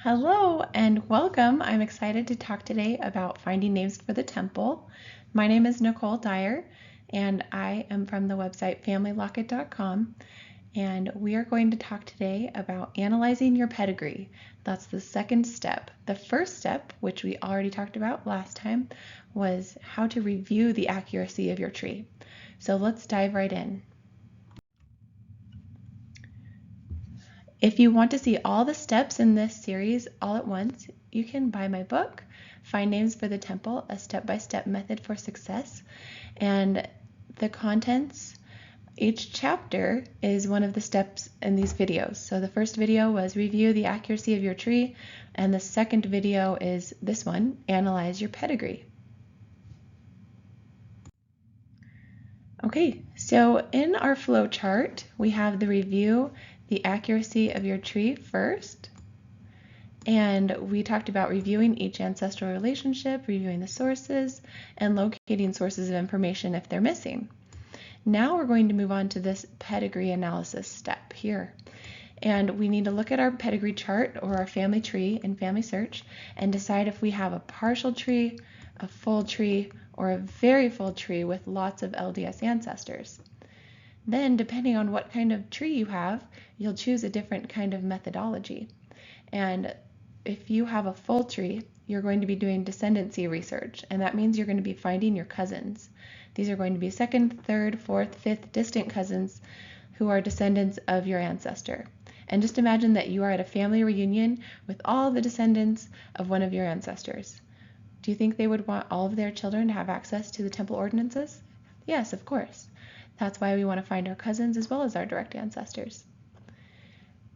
Hello and welcome. I'm excited to talk today about finding names for the temple. My name is Nicole Dyer and I am from the website familylocket.com, and we are going to talk today about analyzing your pedigree. That's the second step. The first step, which we already talked about last time, was how to review the accuracy of your tree. So let's dive right in. If you want to see all the steps in this series all at once, you can buy my book, Find Names for the Temple, a step-by-step method for success. And the contents, each chapter is one of the steps in these videos. So the first video was review the accuracy of your tree, and the second video is this one, analyze your pedigree. Okay, so in our flow chart, we have the review the accuracy of your tree first. And we talked about reviewing each ancestral relationship, reviewing the sources, and locating sources of information if they're missing. Now we're going to move on to this pedigree analysis step here. And we need to look at our pedigree chart or our family tree in Family Search and decide if we have a partial tree, a full tree, or a very full tree with lots of LDS ancestors. Then, depending on what kind of tree you have, you'll choose a different kind of methodology. And if you have a full tree, you're going to be doing descendancy research, and that means you're going to be finding your cousins. These are going to be second, third, fourth, fifth distant cousins who are descendants of your ancestor. And just imagine that you are at a family reunion with all the descendants of one of your ancestors. Do you think they would want all of their children to have access to the temple ordinances? Yes, of course. That's why we want to find our cousins as well as our direct ancestors.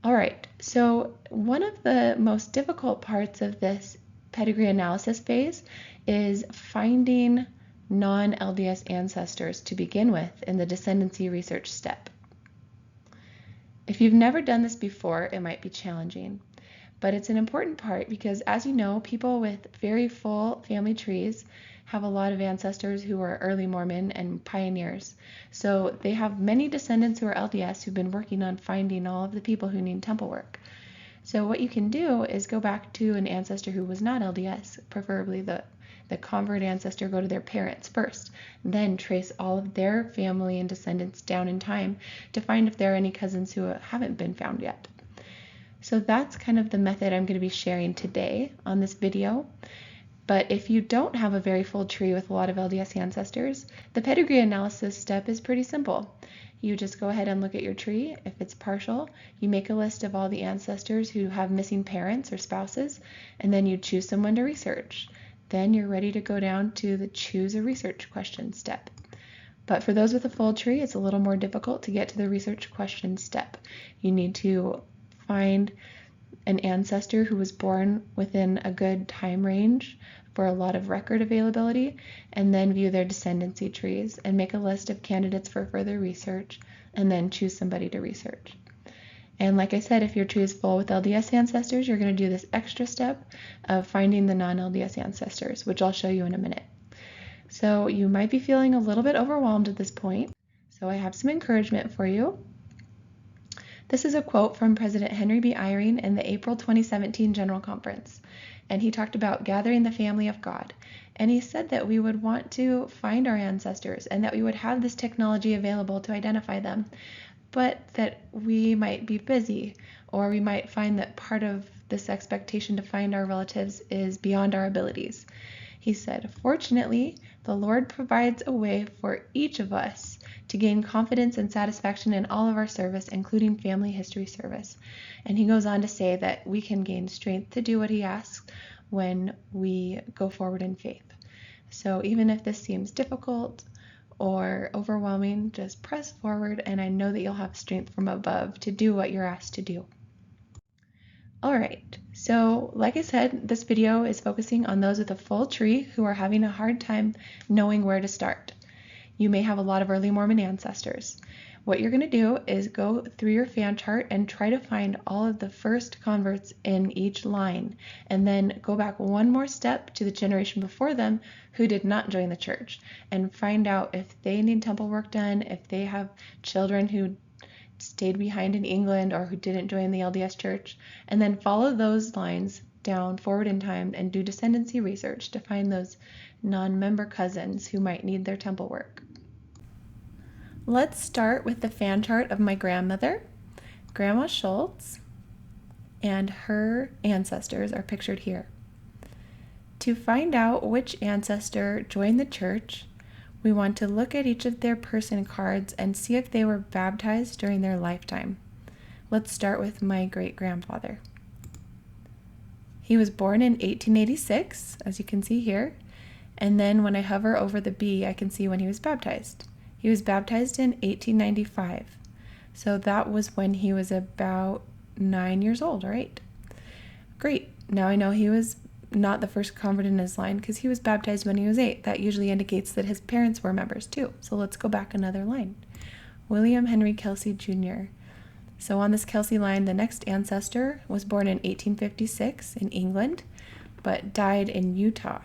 All right, so one of the most difficult parts of this pedigree analysis phase is finding non-LDS ancestors to begin with in the descendancy research step. If you've never done this before, it might be challenging, but it's an important part because, as you know, people with very full family trees have a lot of ancestors who are early Mormon and pioneers. So they have many descendants who are LDS who've been working on finding all of the people who need temple work. So what you can do is go back to an ancestor who was not LDS, preferably the convert ancestor, go to their parents first, then trace all of their family and descendants down in time to find if there are any cousins who haven't been found yet. So that's kind of the method I'm going to be sharing today on this video. But if you don't have a very full tree with a lot of LDS ancestors, the pedigree analysis step is pretty simple. You just go ahead and look at your tree. If it's partial, you make a list of all the ancestors who have missing parents or spouses, and then you choose someone to research. Then you're ready to go down to the choose a research question step. But for those with a full tree, it's a little more difficult to get to the research question step. You need to find an ancestor who was born within a good time range for a lot of record availability, and then view their descendancy trees and make a list of candidates for further research, and then choose somebody to research. And like I said, if your tree is full with LDS ancestors, you're going to do this extra step of finding the non-LDS ancestors, which I'll show you in a minute. So you might be feeling a little bit overwhelmed at this point, so I have some encouragement for you. This is a quote from President Henry B. Eyring in the April 2017 General Conference, and he talked about gathering the family of God. And he said that we would want to find our ancestors and that we would have this technology available to identify them, but that we might be busy, or we might find that part of this expectation to find our relatives is beyond our abilities. He said, "Fortunately, the Lord provides a way for each of us to gain confidence and satisfaction in all of our service, including family history service." And he goes on to say that we can gain strength to do what he asks when we go forward in faith. So even if this seems difficult or overwhelming, just press forward, and I know that you'll have strength from above to do what you're asked to do. All right, so like I said, this video is focusing on those with a full tree who are having a hard time knowing where to start. You may have a lot of early Mormon ancestors. What you're going to do is go through your fan chart and try to find all of the first converts in each line, and then go back one more step to the generation before them who did not join the church, and find out if they need temple work done, if they have children who stayed behind in England or who didn't join the LDS Church, and then follow those lines down forward in time and do descendancy research to find those non-member cousins who might need their temple work. Let's start with the fan chart of my grandmother, Grandma Schultz, and her ancestors are pictured here. To find out which ancestor joined the church, we want to look at each of their person cards and see if they were baptized during their lifetime. Let's start with my great-grandfather. He was born in 1886, as you can see here, and then when I hover over the B, I can see when he was baptized. He was baptized in 1895, so that was when he was about 9 years old, or 8. Great, now I know he was not the first convert in his line because he was baptized when he was 8. That usually indicates that his parents were members too. So let's go back another line. William Henry Kelsey Jr. So on this Kelsey line, the next ancestor was born in 1856 in England, but died in Utah.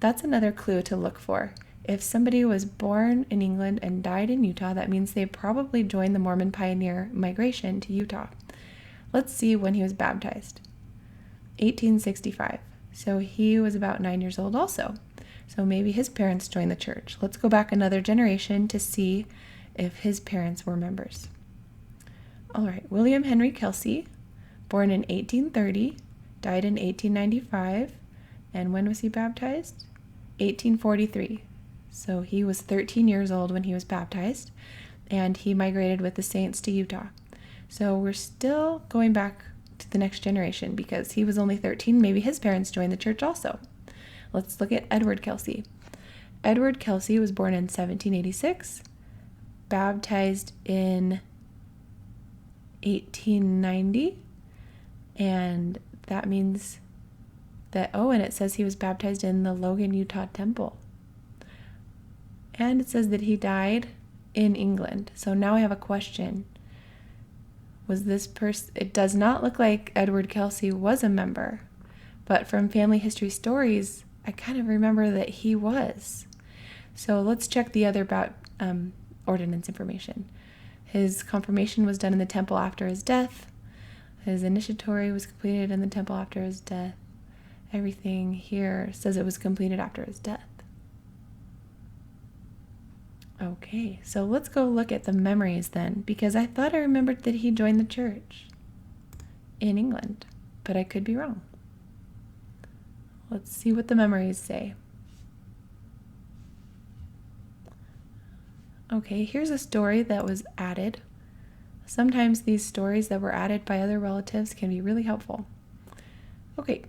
That's another clue to look for. If somebody was born in England and died in Utah, that means they probably joined the Mormon pioneer migration to Utah. Let's see when he was baptized. 1865. So he was about 9 years old also. So maybe his parents joined the church. Let's go back another generation to see if his parents were members. All right, William Henry Kelsey, born in 1830, died in 1895. And when was he baptized? 1843. So he was 13 years old when he was baptized, and he migrated with the saints to Utah. So we're still going back to the next generation because he was only 13. Maybe his parents joined the church also. Let's look at Edward Kelsey. Edward Kelsey was born in 1786, baptized in 1890, and that means that, and it says he was baptized in the Logan, Utah temple. And it says that he died in England. So now I have a question. Was this person, it does not look like Edward Kelsey was a member, but from family history stories, I kind of remember that he was. So let's check the other ordinance information. His confirmation was done in the temple after his death. His initiatory was completed in the temple after his death. Everything here says it was completed after his death. Okay, so let's go look at the memories then, because I thought I remembered that he joined the church in England, but I could be wrong. Let's see what the memories say. Okay, here's a story that was added. Sometimes these stories that were added by other relatives can be really helpful. Okay,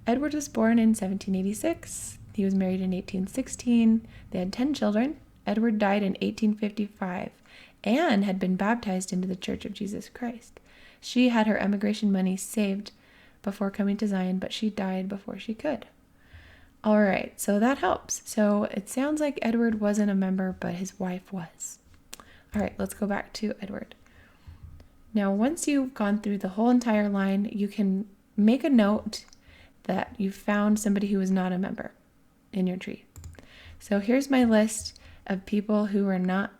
Edward was born in 1786. He was married in 1816. They had 10 children. Edward died in 1855. Anne had been baptized into the Church of Jesus Christ. She had her emigration money saved before coming to Zion, but she died before she could. All right, so that helps. So it sounds like Edward wasn't a member, but his wife was. All right, let's go back to Edward. Now, once you've gone through the whole entire line, you can make a note that you found somebody who was not a member in your tree. So here's my list of people who are not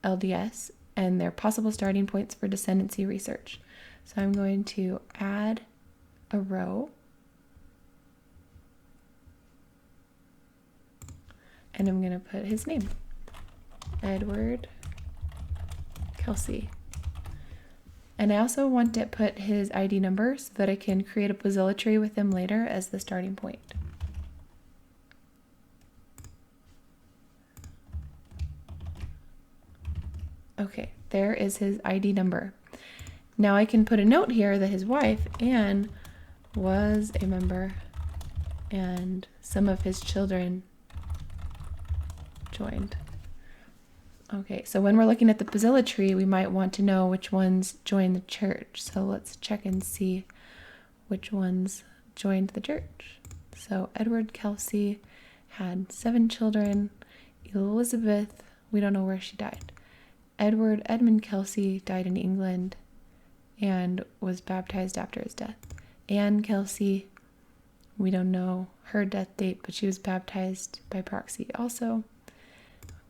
LDS and their possible starting points for descendancy research. So I'm going to add a row, and I'm going to put his name, Edward Kelsey. And I also want to put his ID number so that I can create a posilatry with him later as the starting point. Okay, there is his ID number. Now I can put a note here that his wife, Anne, was a member and some of his children joined. Okay, so when we're looking at the posilatry, we might want to know which ones joined the church. So let's check and see which ones joined the church. So Edward Kelsey had 7 children. Elizabeth, we don't know where she died. Edmund Kelsey died in England and was baptized after his death. Anne Kelsey, we don't know her death date, but she was baptized by proxy also.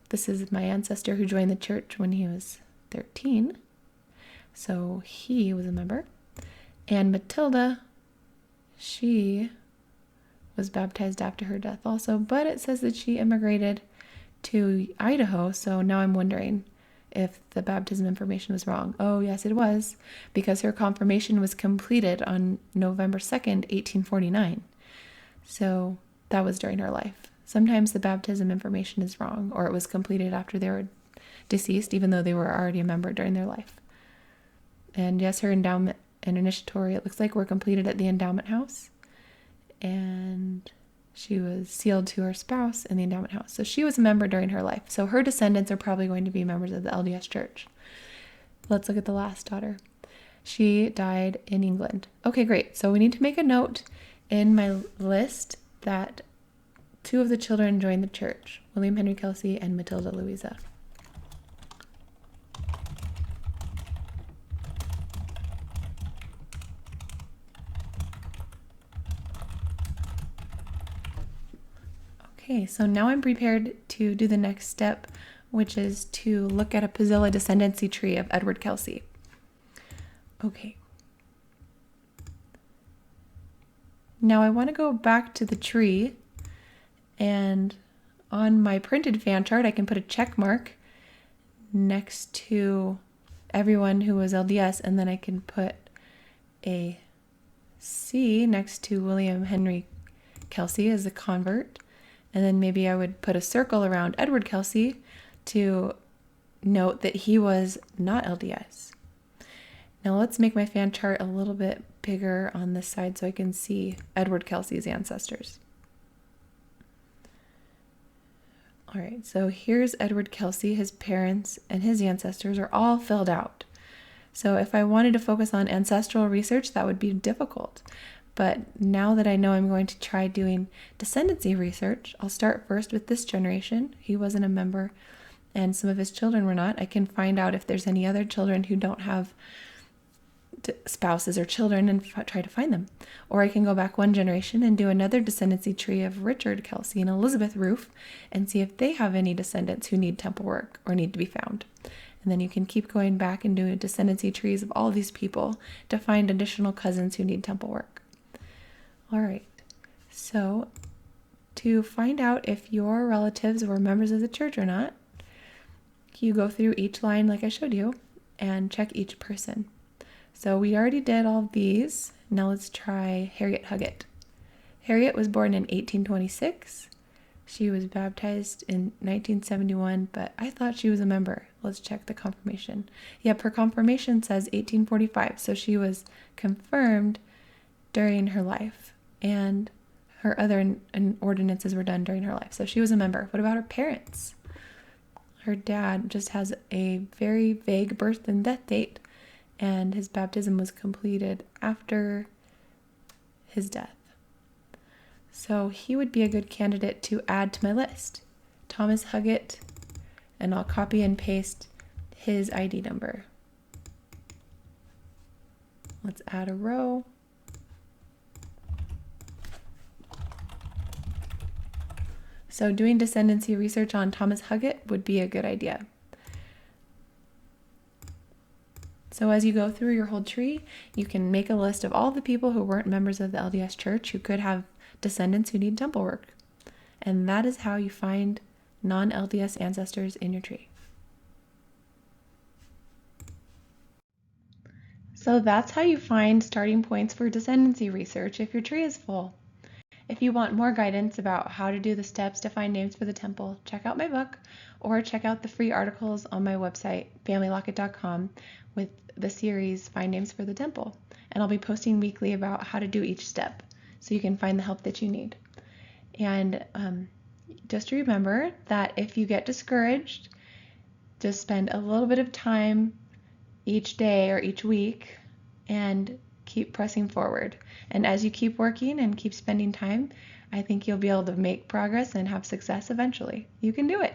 This is my ancestor who joined the church when he was 13. So he was a member. And Matilda, she was baptized after her death also, but it says that she immigrated to Idaho. So now I'm wondering if the baptism information was wrong. Oh, yes, it was, because her confirmation was completed on November 2nd, 1849. So that was during her life. Sometimes the baptism information is wrong, or it was completed after they were deceased, even though they were already a member during their life. And yes, her endowment and initiatory, it looks like, were completed at the endowment house. And she was sealed to her spouse in the endowment house. So she was a member during her life. So her descendants are probably going to be members of the LDS Church. Let's look at the last daughter. She died in England. Okay, great. So we need to make a note in my list that 2 of the children joined the church, William Henry Kelsey and Matilda Louisa. Okay, so now I'm prepared to do the next step, which is to look at a Pozilla descendancy tree of Edward Kelsey. Okay. Now I want to go back to the tree, and on my printed fan chart, I can put a check mark next to everyone who was LDS, and then I can put a C next to William Henry Kelsey as a convert. And then maybe I would put a circle around Edward Kelsey to note that he was not LDS. Now let's make my fan chart a little bit bigger on this side so I can see Edward Kelsey's ancestors. All right, so here's Edward Kelsey. His parents and his ancestors are all filled out. So if I wanted to focus on ancestral research, that would be difficult. But now that I know I'm going to try doing descendancy research, I'll start first with this generation. He wasn't a member, and some of his children were not. I can find out if there's any other children who don't have spouses or children and try to find them. Or I can go back 1 generation and do another descendancy tree of Richard Kelsey and Elizabeth Roof and see if they have any descendants who need temple work or need to be found. And then you can keep going back and doing descendancy trees of all these people to find additional cousins who need temple work. All right, so to find out if your relatives were members of the church or not, you go through each line like I showed you and check each person. So we already did all these. Now let's try Harriet Huggett. Harriet was born in 1826. She was baptized in 1971, but I thought she was a member. Let's check the confirmation. Yep, her confirmation says 1845, so she was confirmed during her life. And her other ordinances were done during her life. So she was a member. What about her parents? Her dad just has a very vague birth and death date, and his baptism was completed after his death. So he would be a good candidate to add to my list. Thomas Huggett, and I'll copy and paste his ID number. Let's add a row. So doing descendancy research on Thomas Huggett would be a good idea. So as you go through your whole tree, you can make a list of all the people who weren't members of the LDS Church who could have descendants who need temple work. And that is how you find non-LDS ancestors in your tree. So that's how you find starting points for descendancy research if your tree is full. If you want more guidance about how to do the steps to find names for the temple, check out my book or check out the free articles on my website, familylocket.com, with the series Find Names for the Temple. And I'll be posting weekly about how to do each step so you can find the help that you need. And just remember that if you get discouraged, just spend a little bit of time each day or each week and keep pressing forward. And as you keep working and keep spending time, I think you'll be able to make progress and have success eventually. You can do it.